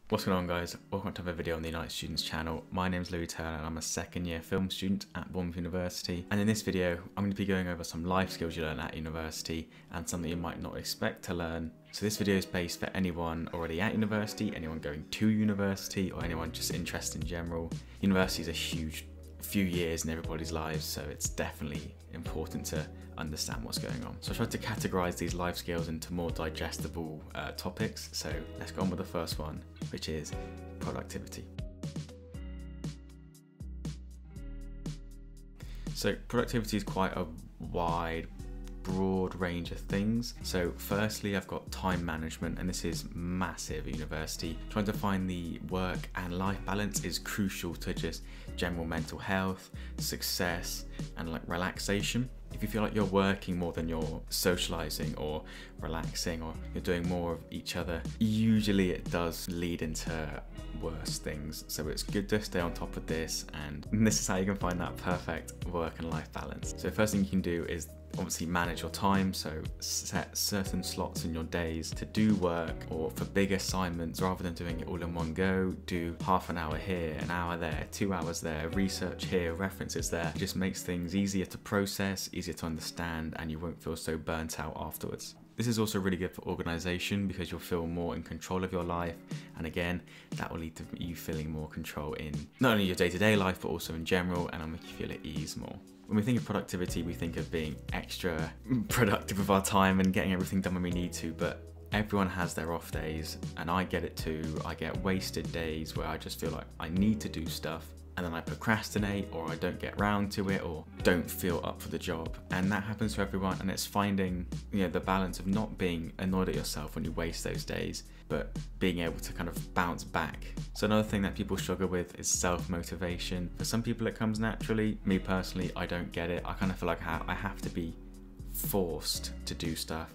What's going on, guys? Welcome to another video on the United Students channel. My name is Louis Turner and I'm a second year film student at Bournemouth University. And in this video, I'm going to be going over some life skills you learn at university and something you might not expect to learn. So this video is based for anyone already at university, anyone going to university, or anyone just interested in general. University is a huge few years in everybody's lives, so it's definitely important to understand what's going on. So I tried to categorize these life skills into more digestible topics. So let's go on with the first one, which is productivity. So productivity is quite a wide, broad range of things. So firstly, I've got time management, and this is massive at university. Trying to find the work and life balance is crucial to just general mental health, success, and like relaxation. If you feel like you're working more than you're socializing or relaxing, or you're doing more of each other, usually it does lead into worse things. So it's good to stay on top of this, and this is how you can find that perfect work and life balance. So the first thing you can do is obviously manage your time, so set certain slots in your days to do work, or for big assignments, rather than doing it all in one go, do half an hour here, an hour there, 2 hours there, research here, references there. It just makes things easier to process, easier to understand, and you won't feel so burnt out afterwards. This is also really good for organisation because you'll feel more in control of your life, and again, that will lead to you feeling more control in not only your day-to-day life but also in general, and it'll make you feel at ease more. When we think of productivity, we think of being extra productive with our time and getting everything done when we need to, but everyone has their off days, and I get it too. I get wasted days where I just feel like I need to do stuff, and then I procrastinate, or I don't get round to it, or don't feel up for the job. And that happens to everyone, and it's finding, the balance of not being annoyed at yourself when you waste those days, but being able to kind of bounce back. So another thing that people struggle with is self-motivation. For some people it comes naturally. Me personally, I don't get it. I kind of feel like I have to be forced to do stuff,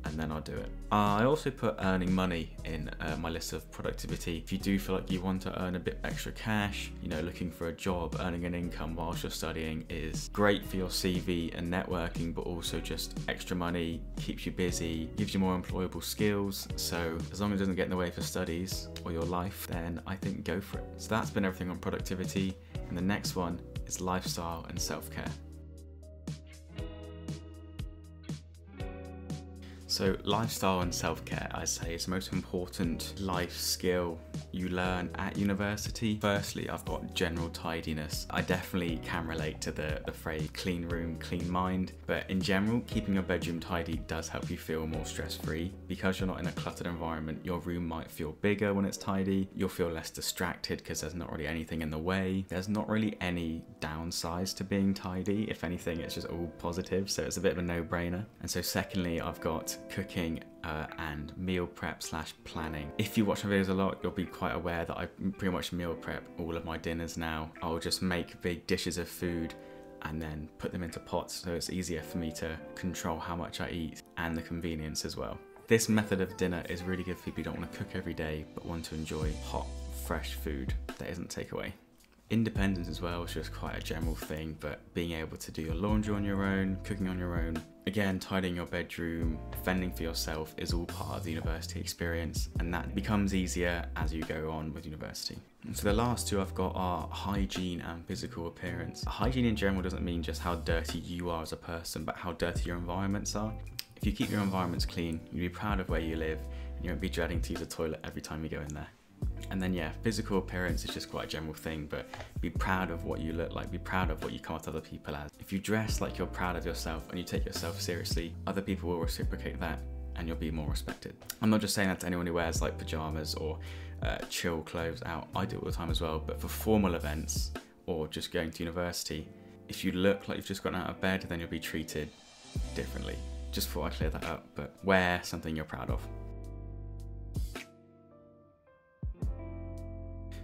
and then I'll do it. I also put earning money in my list of productivity. If you do feel like you want to earn a bit extra cash, looking for a job, earning an income whilst you're studying is great for your CV and networking, but also just extra money, keeps you busy, gives you more employable skills. So as long as it doesn't get in the way for studies or your life, then I think go for it. So that's been everything on productivity. And the next one is lifestyle and self-care. So lifestyle and self-care, I'd say, is the most important life skill you learn at university. Firstly, I've got general tidiness. I definitely can relate to the phrase clean room, clean mind, but in general, keeping your bedroom tidy does help you feel more stress-free. Because you're not in a cluttered environment, your room might feel bigger when it's tidy. You'll feel less distracted because there's not really anything in the way. There's not really any downsides to being tidy. If anything, it's just all positive, so it's a bit of a no-brainer. And so secondly, I've got cooking and meal prep / planning. If you watch my videos a lot, you'll be quite aware that I pretty much meal prep all of my dinners now. I'll just make big dishes of food and then put them into pots, so it's easier for me to control how much I eat, and the convenience as well. This method of dinner is really good for people who don't want to cook every day but want to enjoy hot, fresh food that isn't takeaway. Independence as well is just quite a general thing, but being able to do your laundry on your own, cooking on your own, again, tidying your bedroom, fending for yourself is all part of the university experience, and that becomes easier as you go on with university. And so the last two I've got are hygiene and physical appearance. Hygiene in general doesn't mean just how dirty you are as a person, but how dirty your environments are. If you keep your environments clean, you'll be proud of where you live, and you won't be dreading to use the toilet every time you go in there. And then physical appearance is just quite a general thing, but be proud of what you look like, be proud of what you come at other people as. If you dress like you're proud of yourself and you take yourself seriously, other people will reciprocate that and you'll be more respected. I'm not just saying that to anyone who wears like pajamas or chill clothes out. I do it all the time as well, but for formal events or just going to university, if you look like you've just gotten out of bed, then you'll be treated differently. Just thought I'd clear that up, but wear something you're proud of.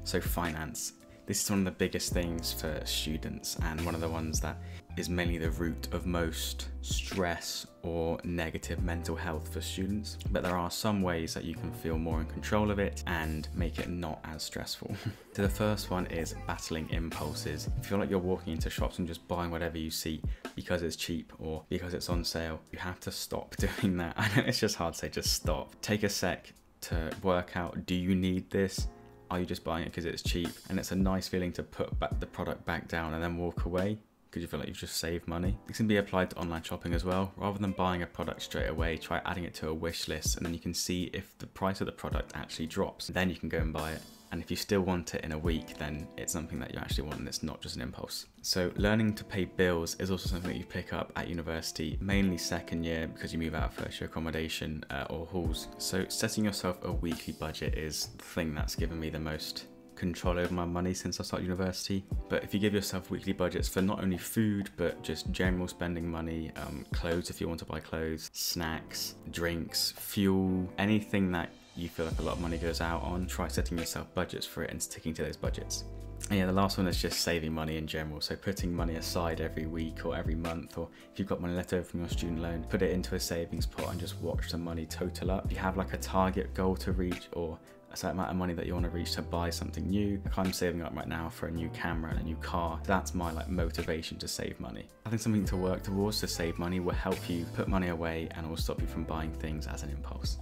So finance. This is one of the biggest things for students, and one of the ones that is mainly the root of most stress or negative mental health for students. But there are some ways that you can feel more in control of it and make it not as stressful. So the first one is battling impulses. If you feel like you're walking into shops and just buying whatever you see because it's cheap or because it's on sale, you have to stop doing that. I know it's just hard to say, just stop. Take a sec to work out, do you need this? Are you just buying it because it's cheap? And it's a nice feeling to put back the product back down and then walk away because you feel like you've just saved money. This can be applied to online shopping as well. Rather than buying a product straight away, try adding it to a wish list, and then you can see if the price of the product actually drops. Then you can go and buy it. And if you still want it in a week, then it's something that you actually want and it's not just an impulse. So learning to pay bills is also something that you pick up at university, mainly second year because you move out of first year accommodation or halls. So setting yourself a weekly budget is the thing that's given me the most control over my money since I started university. But if you give yourself weekly budgets for not only food but just general spending money, clothes if you want to buy clothes, snacks, drinks, fuel, anything that you feel like a lot of money goes out on, try setting yourself budgets for it and sticking to those budgets. And yeah, the last one is just saving money in general. So putting money aside every week or every month, or if you've got money left over from your student loan, put it into a savings pot and just watch the money total up. If you have like a target goal to reach or a certain amount of money that you want to reach to buy something new, like I'm saving up right now for a new camera and a new car. That's my like motivation to save money. Having something to work towards to save money will help you put money away and will stop you from buying things as an impulse.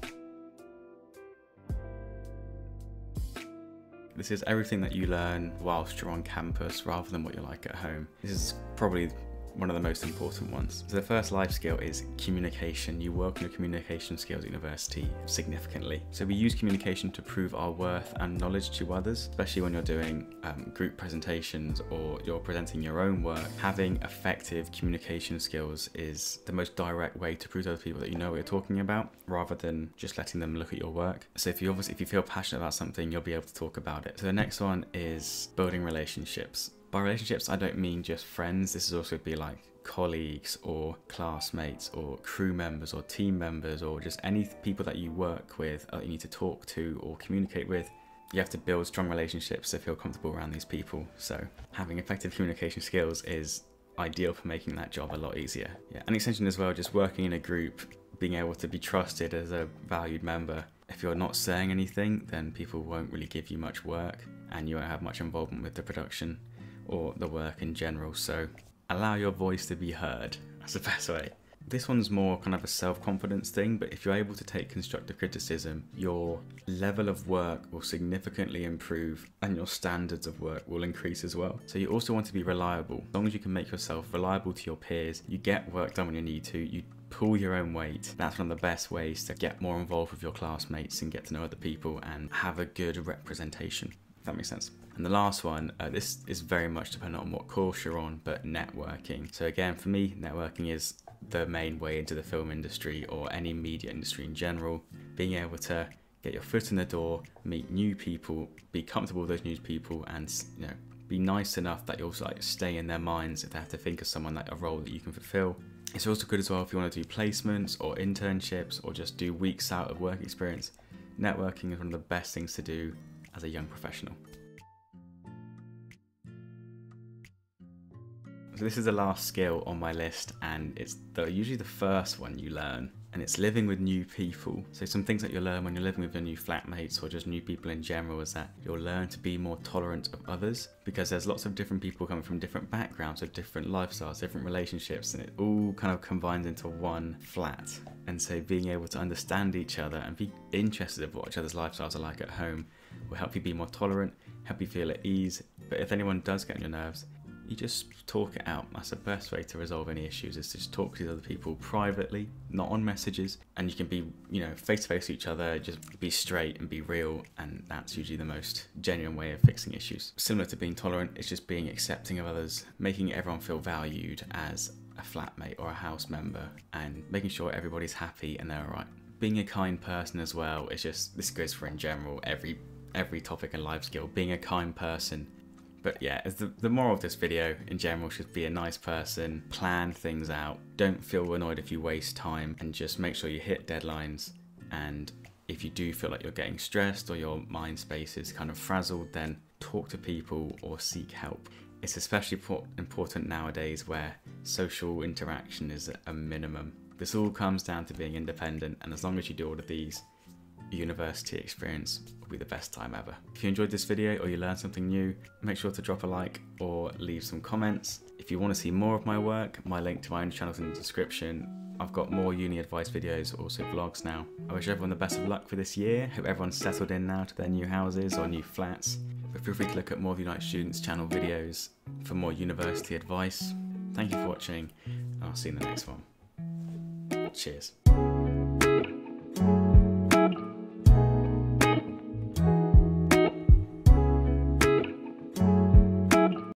This is everything that you learn whilst you're on campus rather than what you're like at home. This is probably one of the most important ones. So the first life skill is communication. You work on your communication skills at university significantly. So we use communication to prove our worth and knowledge to others, especially when you're doing group presentations or you're presenting your own work. Having effective communication skills is the most direct way to prove to other people that you know what you're talking about, rather than just letting them look at your work. So if you feel passionate about something, you'll be able to talk about it. So the next one is building relationships. By relationships, I don't mean just friends. This is also be like colleagues or classmates or crew members or team members or just any people that you work with that you need to talk to or communicate with. You have to build strong relationships to feel comfortable around these people. So having effective communication skills is ideal for making that job a lot easier. Yeah, an extension as well, just working in a group, being able to be trusted as a valued member. If you're not saying anything, then people won't really give you much work and you won't have much involvement with the production or the work in general. So allow your voice to be heard. That's the best way. This one's more kind of a self-confidence thing, but if you're able to take constructive criticism, your level of work will significantly improve and your standards of work will increase as well. So you also want to be reliable. As long as you can make yourself reliable to your peers, you get work done when you need to, you pull your own weight. That's one of the best ways to get more involved with your classmates and get to know other people and have a good representation, if that makes sense. And the last one, this is very much dependent on what course you're on, but networking. So again, for me, networking is the main way into the film industry or any media industry in general. Being able to get your foot in the door, meet new people, be comfortable with those new people, and be nice enough that you also like stay in their minds if they have to think of someone like a role that you can fulfill. It's also good as well if you want to do placements or internships or just do weeks out of work experience. Networking is one of the best things to do as a young professional. So this is the last skill on my list, and it's usually the first one you learn, and it's living with new people. So some things that you'll learn when you're living with your new flatmates or just new people in general is that you'll learn to be more tolerant of others, because there's lots of different people coming from different backgrounds, with different lifestyles, different relationships, and it all kind of combines into one flat. And so being able to understand each other and be interested in what each other's lifestyles are like at home will help you be more tolerant, help you feel at ease. But if anyone does get on your nerves, you just talk it out. That's the best way to resolve any issues, is to just talk to other people privately, not on messages, and you can be, face to face with each other, just be straight and be real, and that's usually the most genuine way of fixing issues. Similar to being tolerant, it's just being accepting of others, making everyone feel valued as a flatmate or a house member, and making sure everybody's happy and they're alright. Being a kind person as well, it's just, this goes for in general, every topic and life skill, being a kind person. But yeah, the moral of this video in general should be a nice person, plan things out, don't feel annoyed if you waste time, and just make sure you hit deadlines. And if you do feel like you're getting stressed or your mind space is kind of frazzled, then talk to people or seek help. It's especially important nowadays where social interaction is at a minimum. This all comes down to being independent, and as long as you do all of these, university experience will be the best time ever. If you enjoyed this video or you learned something new, make sure to drop a like or leave some comments. If you want to see more of my work, my link to my own channel is in the description. I've got more uni advice videos, also vlogs now. I wish everyone the best of luck for this year. Hope everyone's settled in now to their new houses or new flats. But feel free to look at more of the United Students channel videos for more university advice. Thank you for watching, and I'll see you in the next one. Cheers.